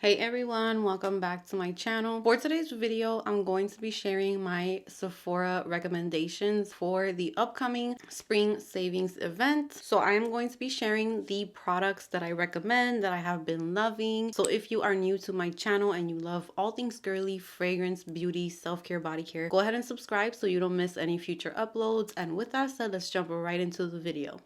Hey everyone, welcome back to my channel. For today's video, I'm going to be sharing my Sephora recommendations for the upcoming spring savings event. So I am going to be sharing the products that I recommend that I have been loving. So if you are new to my channel and you love all things girly, fragrance, beauty, self-care, body care, go ahead and subscribe so you don't miss any future uploads. And with that said, let's jump right into the video.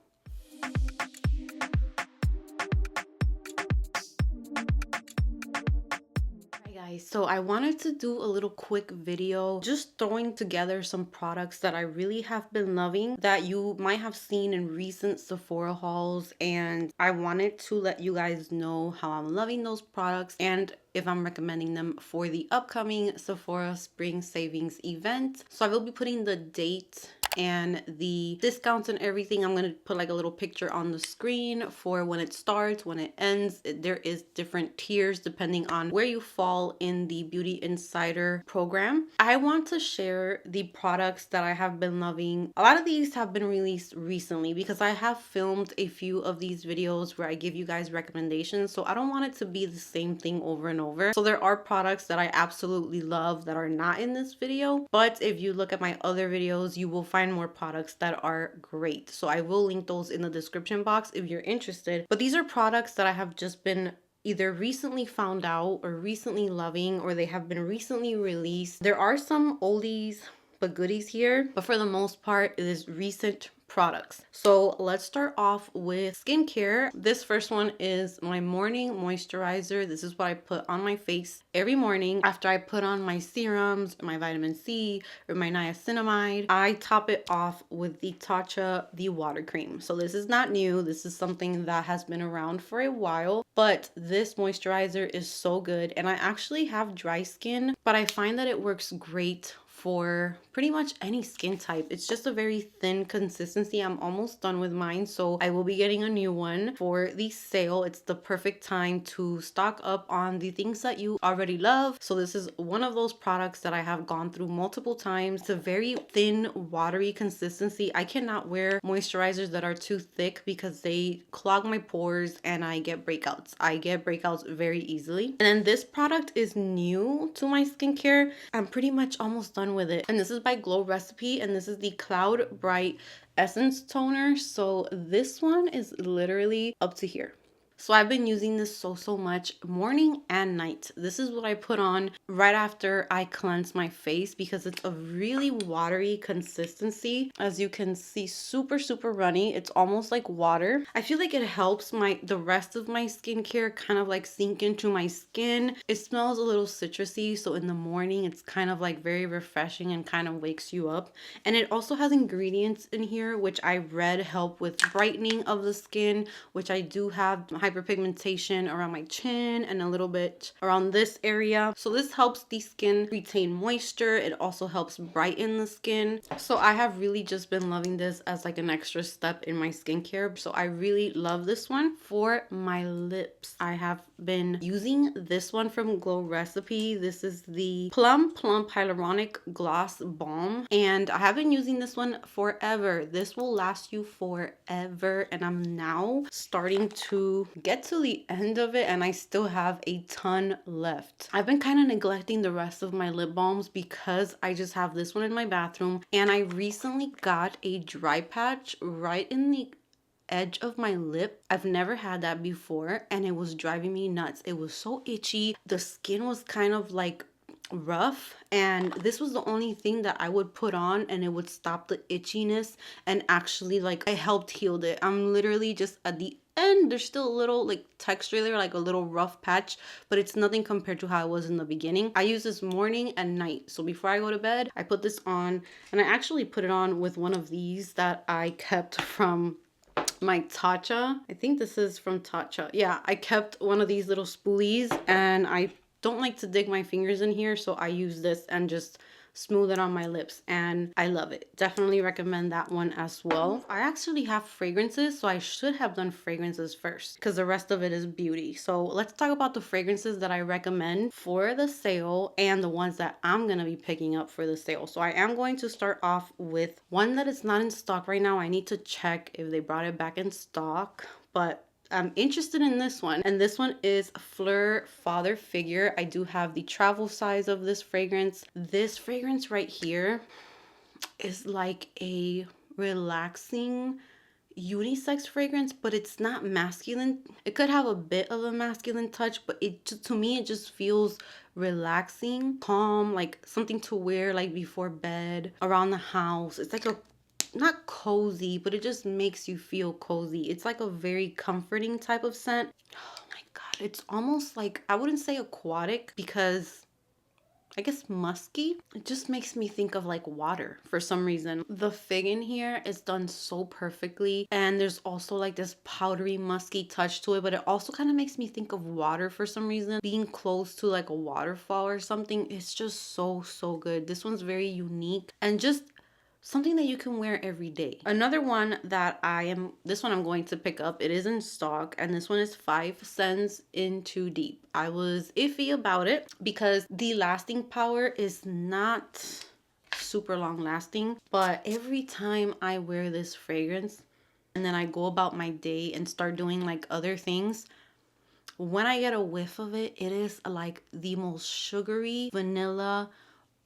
So I wanted to do a little quick video just throwing together some products that I really have been loving that you might have seen in recent Sephora hauls, and I wanted to let you guys know how I'm loving those products and if I'm recommending them for the upcoming Sephora spring savings event. So I will be putting the date and the discounts and everything. I'm gonna put like a little picture on the screen for when it starts, when it ends. There is different tiers depending on where you fall in the Beauty Insider program. I want to share the products that I have been loving. A lot of these have been released recently because I have filmed a few of these videos where I give you guys recommendations, so I don't want it to be the same thing over and over. So there are products that I absolutely love that are not in this video, but if you look at my other videos, you will find more products that are great. So I will link those in the description box if you're interested. But these are products that I have just been either recently found out or recently loving, or they have been recently released. There are some oldies but goodies here, but for the most part it is recent products. So let's start off with skincare. This first one is my morning moisturizer. This is what I put on my face every morning after I put on my serums, my vitamin C, or my niacinamide. I top it off with the Tatcha, the water cream. So this is not new. This is something that has been around for a while, but this moisturizer is so good. And I actually have dry skin, but I find that it works great for pretty much any skin type. It's just a very thin consistency. I'm almost done with mine, so I will be getting a new one for the sale. It's the perfect time to stock up on the things that you already love. So this is one of those products that I have gone through multiple times. It's a very thin, watery consistency. I cannot wear moisturizers that are too thick because they clog my pores and I get breakouts. I get breakouts very easily. And then this product is new to my skincare. I'm pretty much almost done with it, and this is by Glow Recipe, and this is the Cloud Bright Essence Toner. So this one is literally up to here. So I've been using this so much morning and night. This is what I put on right after I cleanse my face because it's a really watery consistency. As you can see, super runny. It's almost like water. I feel like it helps the rest of my skincare kind of like sink into my skin. It smells a little citrusy, so in the morning it's kind of like very refreshing and kind of wakes you up. And it also has ingredients in here which I read help with brightening of the skin, which I do have hyperpigmentation around my chin and a little bit around this area. So this helps the skin retain moisture. It also helps brighten the skin. So I have really just been loving this as like an extra step in my skincare. So I really love this one. For my lips, I have been using this one from Glow Recipe. This is the Plump Hyaluronic Gloss Balm, and I have been using this one forever. This will last you forever, and I'm now starting to get to the end of it and I still have a ton left. I've been kind of neglecting the rest of my lip balms because I just have this one in my bathroom, and I recently got a dry patch right in the edge of my lip. I've never had that before and it was driving me nuts. It was so itchy. The skin was kind of like rough, and this was the only thing that I would put on and it would stop the itchiness and actually like it helped heal it. I'm literally just at the end. There's still a little like texture there, like a little rough patch, but it's nothing compared to how it was in the beginning. I use this morning and night. So before I go to bed, I put this on, and I actually put it on with one of these that I kept from my Tatcha. I think this is from Tatcha. Yeah, I kept one of these little spoolies, and I don't like to dig my fingers in here, so I use this and just smooth it on my lips, and I love it. Definitely recommend that one as well. I actually have fragrances, so I should have done fragrances first because the rest of it is beauty. So let's talk about the fragrances that I recommend for the sale and the ones that I'm gonna be picking up for the sale. So I am going to start off with one that is not in stock right now. I need to check if they brought it back in stock, but I'm interested in this one. And this one is Fleur Father Figure. I do have the travel size of this fragrance. This fragrance right here is like a relaxing unisex fragrance, but it's not masculine. It could have a bit of a masculine touch, but to me it just feels relaxing, calm, like something to wear like before bed, around the house. It's like a not cozy, but it just makes you feel cozy. It's like a very comforting type of scent. Oh my god, it's almost like, I wouldn't say aquatic because I guess musky. It just makes me think of like water for some reason. The fig in here is done so perfectly, and there's also like this powdery musky touch to it, but it also kind of makes me think of water for some reason. Being close to like a waterfall or something, it's just so good. This one's very unique and just something that you can wear every day. Another one that this one I'm going to pick up. It is in stock, and this one is 5 cents in Too Deep. I was iffy about it because the lasting power is not super long lasting, but every time I wear this fragrance and then I go about my day and start doing like other things, when I get a whiff of it, it is like the most sugary vanilla,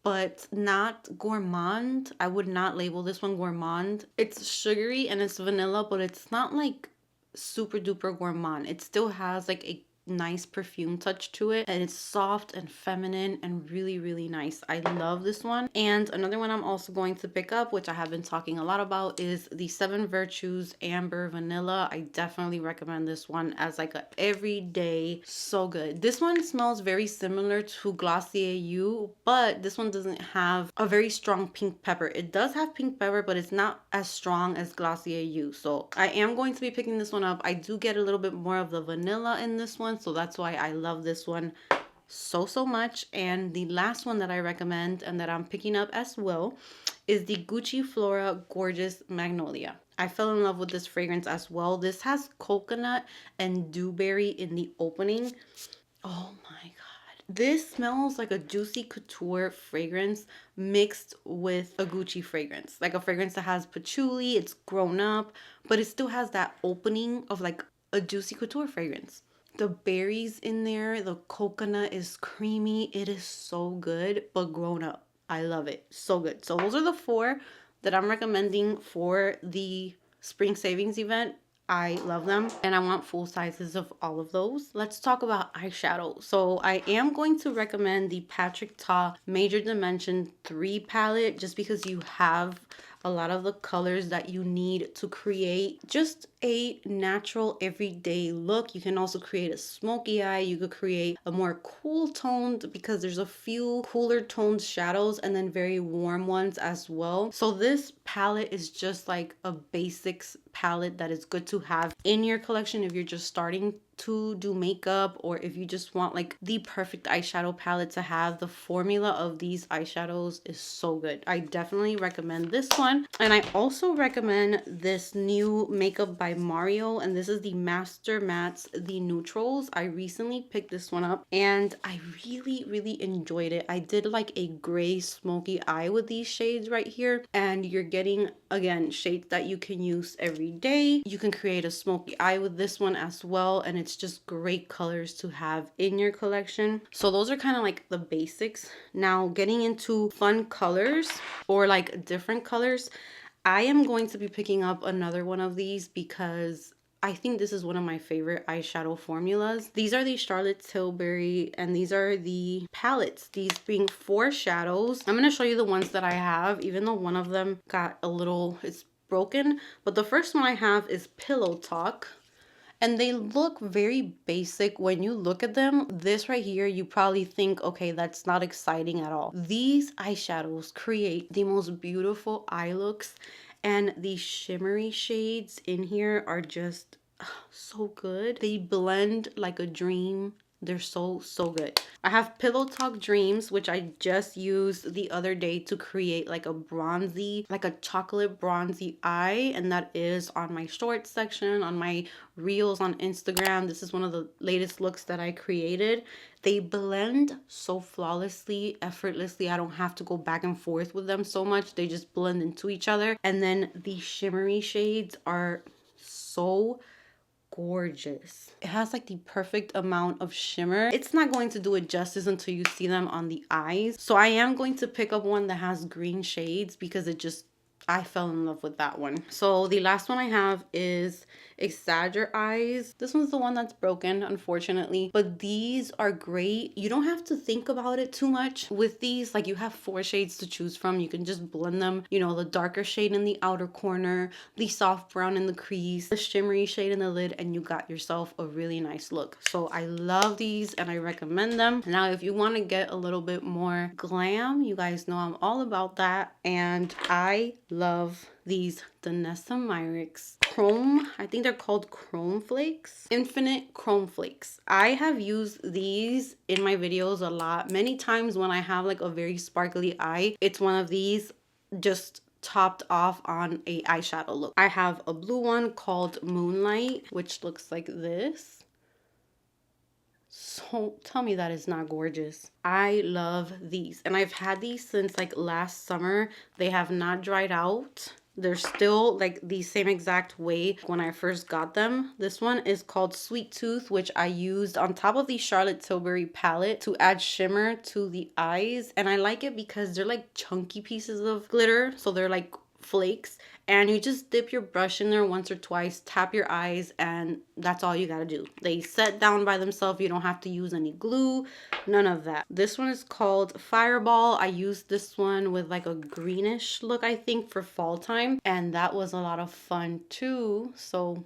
but not gourmand. I would not label this one gourmand. It's sugary and it's vanilla, but it's not like super duper gourmand. It still has like a nice perfume touch to it, and it's soft and feminine and really nice. I love this one. And another one I'm also going to pick up, which I have been talking a lot about, is the 7 Virtues Amber Vanilla. I definitely recommend this one as like a everyday. So good. This one smells very similar to Glossier You, but this one doesn't have a very strong pink pepper. It does have pink pepper, but it's not as strong as Glossier You. So I am going to be picking this one up. I do get a little bit more of the vanilla in this one, so that's why I love this one so much. And the last one that I recommend and that I'm picking up as well is the Gucci Flora Gorgeous Magnolia. I fell in love with this fragrance as well. This has coconut and dewberry in the opening. Oh my god. This smells like a Juicy Couture fragrance mixed with a Gucci fragrance. Like a fragrance that has patchouli, it's grown up, but it still has that opening of like a Juicy Couture fragrance. The berries in there, the coconut is creamy. It is so good, but grown up. I love it. So good. So those are the 4 that I'm recommending for the spring savings event. I love them, and I want full sizes of all of those. Let's talk about eyeshadow. So I am going to recommend the Patrick Ta Major Dimension 3 palette, just because you have a lot of the colors that you need to create just a natural everyday look. You can also create a smoky eye. You could create a more cool toned, because there's a few cooler toned shadows and then very warm ones as well. So this palette is just like a basics palette that is good to have in your collection if you're just starting to do makeup, or if you just want like the perfect eyeshadow palette to have. The formula of these eyeshadows is so good. I definitely recommend this one. And I also recommend this new makeup by Mario, and this is the Master Mattes The Neutrals. I recently picked this one up and I really enjoyed it. I did like a gray smoky eye with these shades right here, and you're getting, again, shades that you can use every day. You can create a smoky eye with this one as well, and it's just great colors to have in your collection. So those are kind of like the basics. Now getting into fun colors, or like different colors, I am going to be picking up another one of these because I think this is one of my favorite eyeshadow formulas. These are the Charlotte Tilbury, and these are the palettes. These being 4 shadows. I'm going to show you the ones that I have, even though one of them got a little, it's broken. But the first one I have is Pillow Talk. And they look very basic when you look at them. This right here, you probably think, okay, that's not exciting at all. These eyeshadows create the most beautiful eye looks, and the shimmery shades in here are just so good. They blend like a dream. They're so good. I have Pillow Talk Dreams, which I just used the other day to create like a bronzy, like a chocolate bronzy eye. And that is on my shorts section, on my reels on Instagram. This is one of the latest looks that I created. They blend so flawlessly, effortlessly. I don't have to go back and forth with them so much. They just blend into each other. And then the shimmery shades are so gorgeous. It has like the perfect amount of shimmer. It's not going to do it justice until you see them on the eyes. So I am going to pick up one that has green shades because I fell in love with that one. So the last one I have is Exagger Eyes. This one's the one that's broken, unfortunately, but these are great. You don't have to think about it too much with these. Like, you have 4 shades to choose from. You can just blend them, you know, the darker shade in the outer corner, the soft brown in the crease, the shimmery shade in the lid, and you got yourself a really nice look. So I love these and I recommend them. Now, if you want to get a little bit more glam, you guys know I'm all about that, and I love these Danessa Myricks Chrome, I think they're called Chrome Flakes, Infinite Chrome Flakes. I have used these in my videos a lot. Many times when I have like a very sparkly eye, it's one of these just topped off on a eyeshadow look. I have a blue one called Moonlight, which looks like this. So tell me that is not gorgeous. I love these, and I've had these since like last summer. They have not dried out. They're still like the same exact way when I first got them. This one is called Sweet Tooth, which I used on top of the Charlotte Tilbury palette to add shimmer to the eyes. And I like it because they're like chunky pieces of glitter, so they're like flakes, and you just dip your brush in there once or twice, tap your eyes, and that's all you gotta do. They set down by themselves. You don't have to use any glue, none of that. This one is called Fireball. I used this one with like a greenish look, I think, for fall time, and that was a lot of fun too. So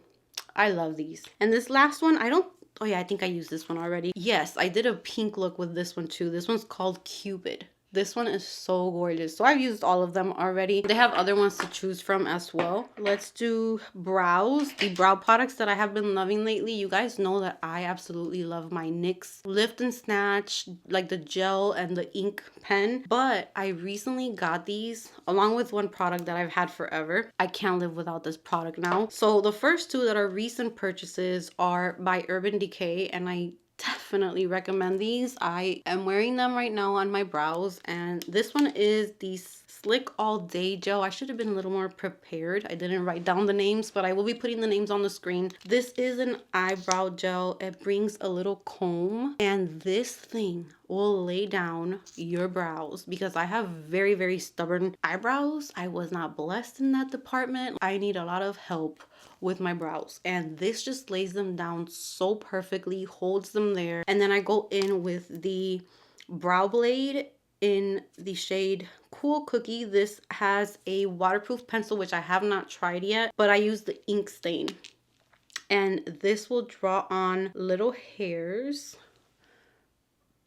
I love these. And this last one, oh yeah, I think I used this one already. Yes, I did a pink look with this one too. This one's called Cupid. This one is so gorgeous. So I've used all of them already. They have other ones to choose from as well. Let's do brows. The brow products that I have been loving lately. You guys know that I absolutely love my NYX Lift and Snatch, like the gel and the ink pen. But I recently got these along with one product that I've had forever. I can't live without this product now. So the first 2 that are recent purchases are by Urban Decay, and I definitely recommend these. I am wearing them right now on my brows, and this one is the Slick All Day Gel. I should have been a little more prepared. I didn't write down the names, but I will be putting the names on the screen. This is an eyebrow gel. It brings a little comb, and this thing will lay down your brows because I have very, very stubborn eyebrows. I was not blessed in that department. I need a lot of help with my brows, and this just lays them down so perfectly, holds them there. And then I go in with the brow blade in the shade Cool Cookie. This has a waterproof pencil, which I have not tried yet, but I use the ink stain, and this will draw on little hairs.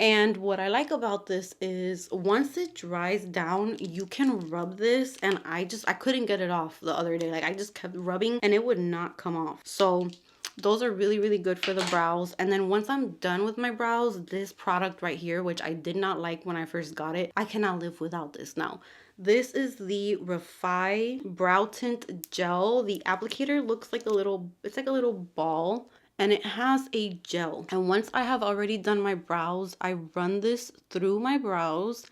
And what I like about this is once it dries down, you can rub this, and I couldn't get it off the other day. Like, I just kept rubbing and it would not come off. So those are really, really good for the brows. And then once I'm done with my brows, this product right here, which I did not like when I first got it, I cannot live without this now. This is the Refi Brow Tint Gel. The applicator looks like it's like a little ball, and it has a gel. And once I have already done my brows, I run this through my brows,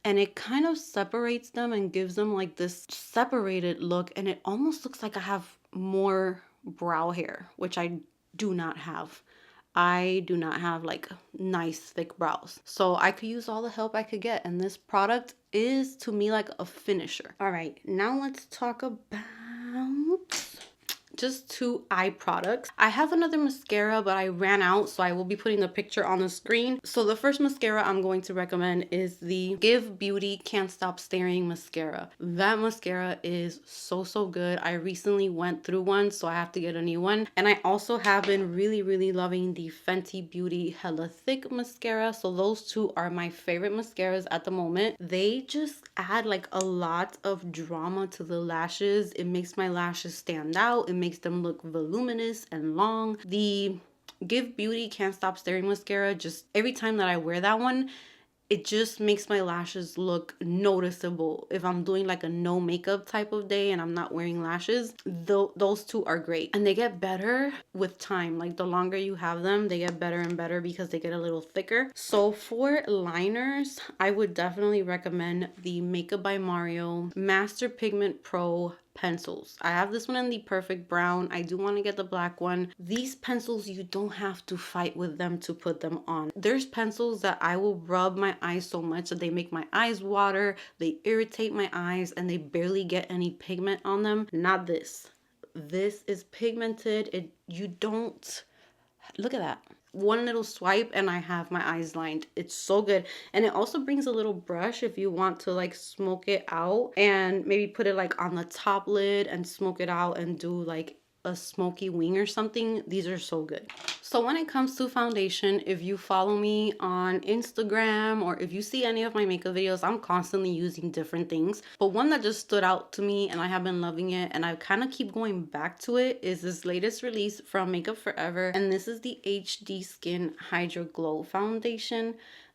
and it kind of separates them and gives them like this separated look, and it almost looks like I have more brow hair, which I do not have. I do not have like nice thick brows, so I could use all the help I could get, and this product is to me like a finisher. All right, now let's talk about just 2 eye products. I have another mascara, but I ran out, so I will be putting the picture on the screen. So the first mascara I'm going to recommend is the Give Beauty Can't Stop Staring mascara. That mascara is so, so good. I recently went through one, so I have to get a new one. And I also have been really, really loving the Fenty Beauty Hella Thick mascara. So those 2 are my favorite mascaras at the moment. They just add like a lot of drama to the lashes. It makes my lashes stand out. It makes them look voluminous and long. The Give Beauty Can't Stop Staring mascara, just every time that I wear that one, it just makes my lashes look noticeable. If I'm doing like a no makeup type of day and I'm not wearing lashes, those 2 are great. And they get better with time. Like, the longer you have them, they get better and better because they get a little thicker. So for liners, I would definitely recommend the Makeup by Mario Master Pigment Pro pencils. I have this one in the perfect brown. I do want to get the black one. These pencils, you don't have to fight with them to put them on. There's pencils that I will rub my eyes so much that they make my eyes water, they irritate my eyes, and they barely get any pigment on them. Not this. This is pigmented. You don't, look at that. One little swipe and I have my eyes lined. It's so good. And it also brings a little brush if you want to like smoke it out and maybe put it like on the top lid and smoke it out and do like a smoky wing or something. These are so good. So when it comes to foundation, if you follow me on Instagram or if you see any of my makeup videos, I'm constantly using different things. But one that just stood out to me and I have been loving it and I kind of keep going back to it is this latest release from Makeup Forever. And this is the HD Skin Hydra Glow Foundation.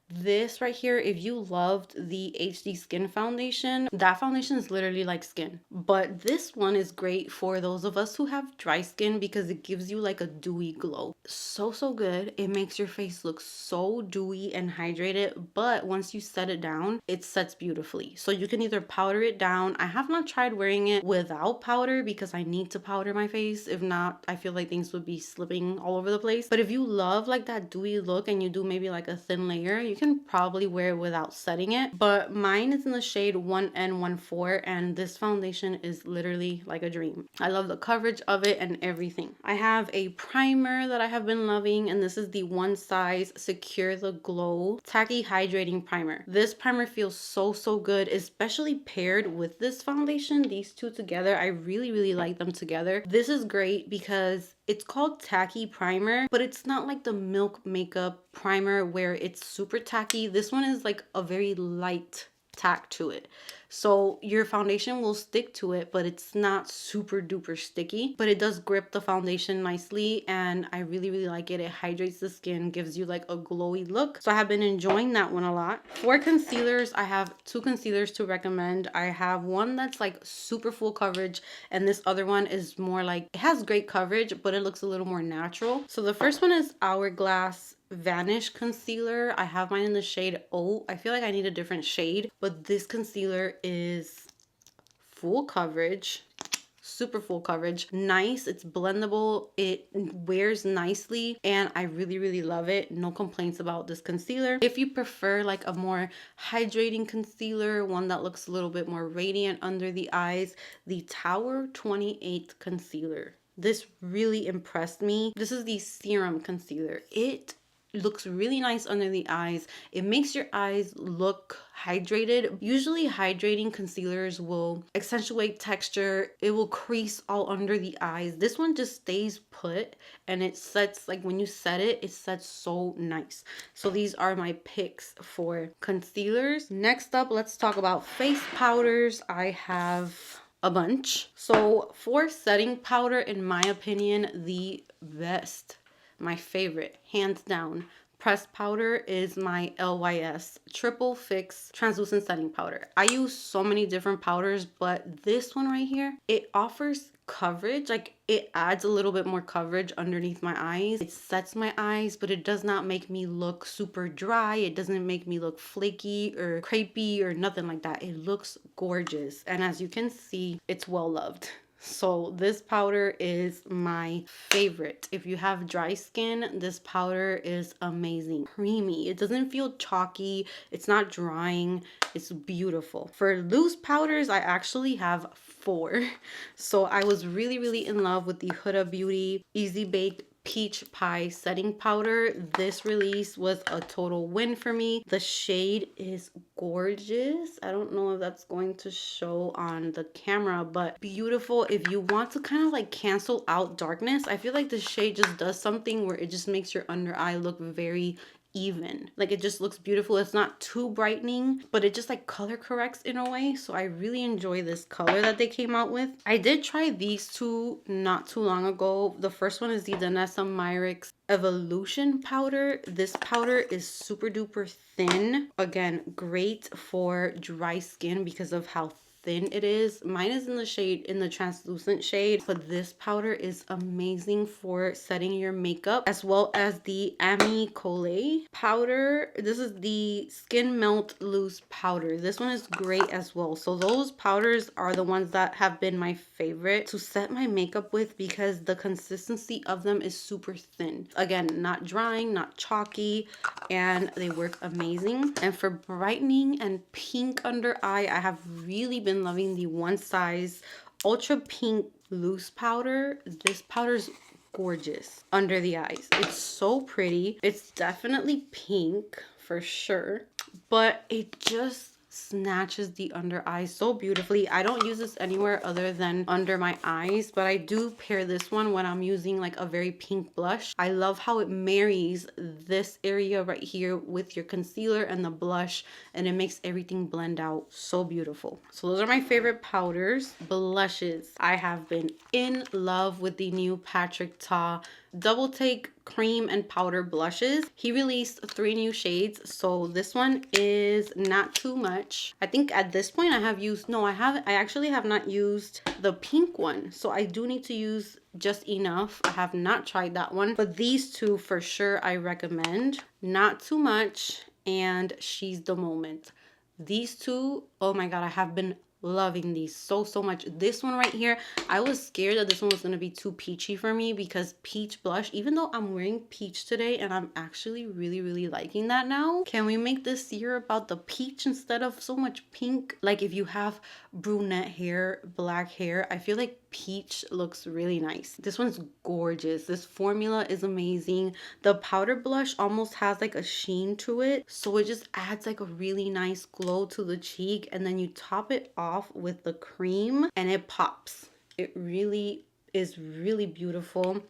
This right here, if you loved the HD Skin foundation, that foundation is literally like skin. But this one is great for those of us who have dry skin because it gives you like a dewy glow. So good. It makes your face look so dewy and hydrated, but once you set it down, it sets beautifully. So you can either powder it down. I have not tried wearing it without powder because I need to powder my face. If not, I feel like things would be slipping all over the place. But if you love like that dewy look and you do maybe like a thin layer, you can probably wear it without setting it. But mine is in the shade 1N14 and this foundation is literally like a dream. I love the coverage of it and everything. I have a primer that I have been loving and this is the One Size Secure the Glow Tacky Hydrating Primer. This primer feels so good, especially paired with this foundation. These two together, I really like them together. This is great because it's called tacky primer, but it's not like the Milk Makeup primer where it's super tacky. This one is like a very light tack to it. So your foundation will stick to it, but it's not super duper sticky, but it does grip the foundation nicely and I really like it. It hydrates the skin, gives you like a glowy look. So I have been enjoying that one a lot. For concealers, I have two concealers to recommend. I have one that's like super full coverage and this other one is more like, it has great coverage, but it looks a little more natural. So the first one is Hourglass Vanish Concealer. I have mine in the shade O. I feel like I need a different shade, but this concealer is full coverage, super full coverage, nice. It's blendable, it wears nicely, and I really love it. No complaints about this concealer. If you prefer like a more hydrating concealer, one that looks a little bit more radiant under the eyes, the Tower 28 concealer. This really impressed me. This is the serum concealer. It looks really nice under the eyes. It makes your eyes look hydrated. Usually hydrating concealers will accentuate texture. It will crease all under the eyes. This one just stays put and it sets, like when you set it, it sets so nice. So these are my picks for concealers. Next up, let's talk about face powders. I have a bunch. So for setting powder, in my opinion, the best, my favorite, hands down, pressed powder is my LYS Triple Fix Translucent Setting Powder. I use so many different powders, but this one right here, it offers coverage. Like it adds a little bit more coverage underneath my eyes. It sets my eyes, but it does not make me look super dry. It doesn't make me look flaky or crepey or nothing like that. It looks gorgeous. And as you can see, it's well loved. So this powder is my favorite. If you have dry skin, this powder is amazing. Creamy. It doesn't feel chalky. It's not drying. It's beautiful. For loose powders, I actually have 4. So I was really in love with the Huda Beauty Easy Bake Peach Pie Setting Powder. This release was a total win for me. The shade is gorgeous. I don't know if that's going to show on the camera, but beautiful. If you want to kind of like cancel out darkness, I feel like the shade just does something where it just makes your under eye look very even. Like it just looks beautiful. It's not too brightening, but it just like color corrects in a way. So I really enjoy this color that they came out with. I did try these two not too long ago. The first one is the Danessa Myricks Evolution powder. This powder is super duper thin. Again, great for dry skin because of how thin it is. Mine is in the shade, in the translucent shade, but this powder is amazing for setting your makeup, as well as the Ami Colé powder. This is the Skin Melt Loose powder. This one is great as well. So those powders are the ones that have been my favorite to set my makeup with because the consistency of them is super thin. Again, not drying, not chalky, and they work amazing. And for brightening and pink under eye, I have really been loving the One Size Ultra Pink Loose powder. This powder's gorgeous under the eyes. It's so pretty. It's definitely pink for sure, but it just snatches the under eye so beautifully. I don't use this anywhere other than under my eyes, but I do pair this one when I'm using like a very pink blush. I love how it marries this area right here with your concealer and the blush, and it makes everything blend out so beautiful. So those are my favorite powders. Blushes, I have been in love with the new Patrick Ta Double Take cream and powder blushes. He released 3 new shades, so this one is Not Too Much. I think at this point I have used, no, I actually have not used the pink one, so I do need to use Just Enough. I have not tried that one, but these two for sure I recommend. Not Too Much and She's the Moment. These two, oh my god, I have been loving these so much. This one right here, I was scared that this one was going to be too peachy for me because peach blush, even though I'm wearing peach today and I'm actually really liking that now. Can we make this year about the peach instead of so much pink? Like if you have brunette hair, black hair, I feel like peach looks really nice. This one's gorgeous. This formula is amazing. The powder blush almost has like a sheen to it, so it just adds like a really nice glow to the cheek, and then you top it off with the cream and it pops. It really is really beautiful.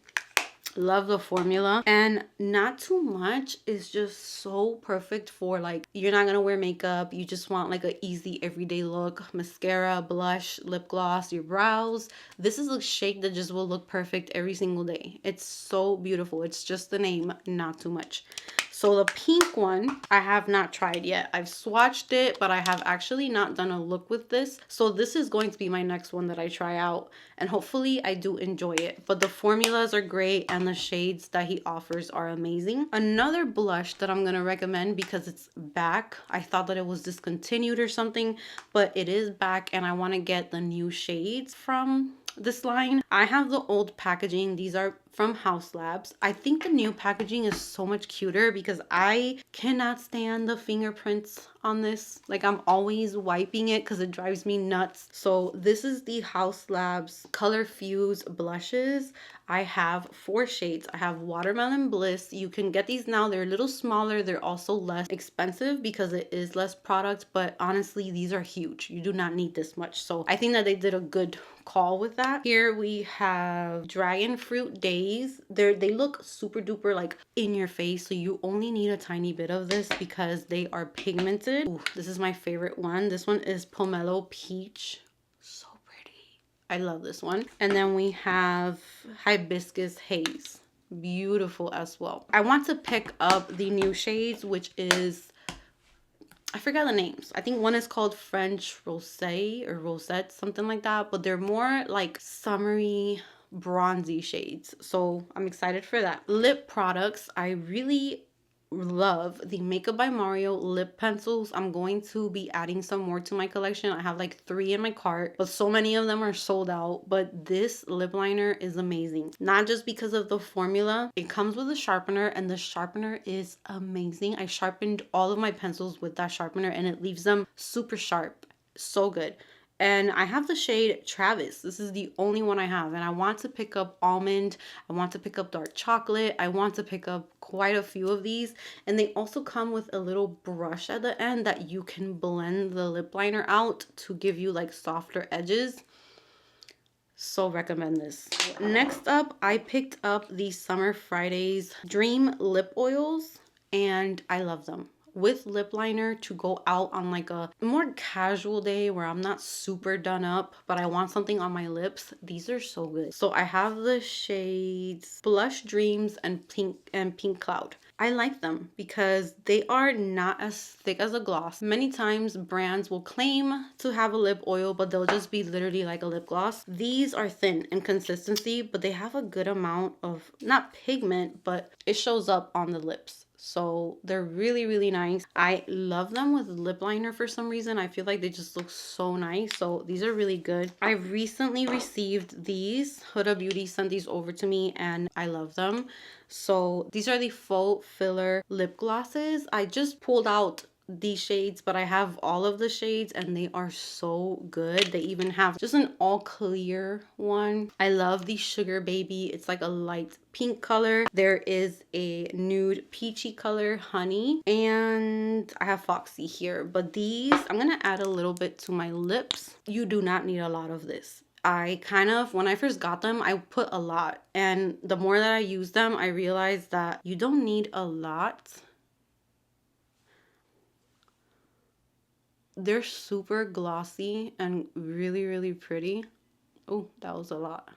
Love the formula. And Not Too Much is just so perfect for like, you're not gonna wear makeup, you just want like a easy everyday look. Mascara, blush, lip gloss, your brows. This is a shade that just will look perfect every single day. It's so beautiful. It's just the name, Not Too Much. So the pink one I have not tried yet. I've swatched it, but I have actually not done a look with this. So this is going to be my next one that I try out, and hopefully I do enjoy it. But the formulas are great and the shades that he offers are amazing. Another blush that I'm going to recommend because it's back. I thought that it was discontinued or something, but it is back and I want to get the new shades from this line. I have the old packaging. These are from House Labs. I think the new packaging is so much cuter because I cannot stand the fingerprints on this. Like I'm always wiping it because it drives me nuts. So this is the House Labs Color Fuse blushes. I have 4 shades. I have Watermelon Bliss. You can get these now. They're a little smaller. They're also less expensive because it is less product, but honestly, these are huge. You do not need this much. So I think that they did a good call with that. Here we have Dragon Fruit Days. They look super duper like in your face, so you only need a tiny bit of this because they are pigmented. Ooh, this is my favorite one. This one is Pomelo Peach. So pretty. I love this one. And then we have Hibiscus Haze. Beautiful as well. I want to pick up the new shades, which is, I forgot the names. I think one is called French Rosé or Rosette, something like that. But they're more like summery, bronzy shades. So I'm excited for that. Lip products. I really love the Makeup by Mario lip pencils. I'm going to be adding some more to my collection. I have like 3 in my cart, but so many of them are sold out. But this lip liner is amazing. Not just because of the formula. It comes with a sharpener and the sharpener is amazing. I sharpened all of my pencils with that sharpener and it leaves them super sharp. So good. And I have the shade Travis. This is the only one I have. And I want to pick up Almond. I want to pick up Dark Chocolate. I want to pick up quite a few of these. And they also come with a little brush at the end that you can blend the lip liner out to give you like softer edges. So recommend this. Next up, I picked up the Summer Fridays Dream Lip Oils. And I love them. With lip liner to go out on like a more casual day where I'm not super done up, but I want something on my lips. These are so good. So I have the shades Blush Dreams and Pink Cloud. I like them because they are not as thick as a gloss. Many times brands will claim to have a lip oil, but they'll just be literally like a lip gloss. These are thin in consistency, but they have a good amount of, not pigment, but it shows up on the lips. So they're really, really nice. I love them with lip liner for some reason. I feel like they just look so nice. So these are really good. I recently received these. Huda Beauty sent these over to me and I love them. So these are the faux filler lip glosses. I just pulled out these shades, but I have all of the shades and they are so good. They even have just an all clear one. I love the Sugar Baby. It's like a light pink color. There is a nude peachy color, Honey, and I have Foxy here. But these, I'm gonna add a little bit to my lips. You do not need a lot of this. I kind of, when I first got them, I put a lot, and the more that I use them, I realized that you don't need a lot. They're super glossy and really, really pretty. Oh, that was a lot.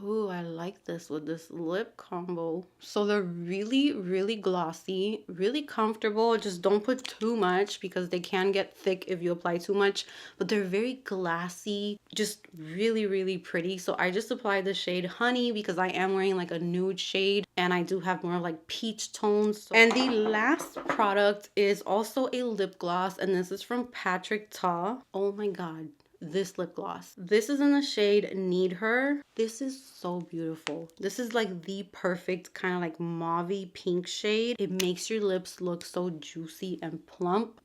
Oh, I like this with this lip combo. So they're really, really glossy, really comfortable. Just don't put too much because they can get thick if you apply too much. But they're very glassy, just really, really pretty. So I just applied the shade Honey because I am wearing like a nude shade and I do have more like peach tones. And the last product is also a lip gloss, and this is from Patrick Ta. Oh my God. This lip gloss. This is in the shade Need Her. This is so beautiful. This is like the perfect kind of like mauvey pink shade. It makes your lips look so juicy and plump.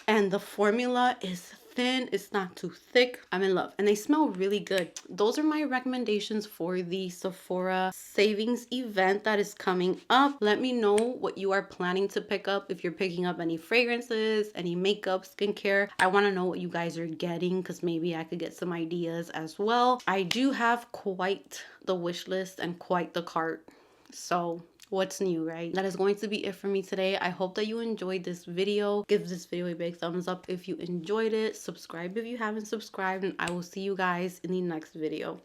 And the formula is thin, it's not too thick. I'm in love and they smell really good. Those are my recommendations for the Sephora savings event that is coming up. Let me know what you are planning to pick up, if you're picking up any fragrances, any makeup, skincare. I want to know what you guys are getting because maybe I could get some ideas as well. I do have quite the wish list and quite the cart, so what's new, right? That is going to be it for me today. I hope that you enjoyed this video. Give this video a big thumbs up if you enjoyed it. Subscribe if you haven't subscribed, and I will see you guys in the next video.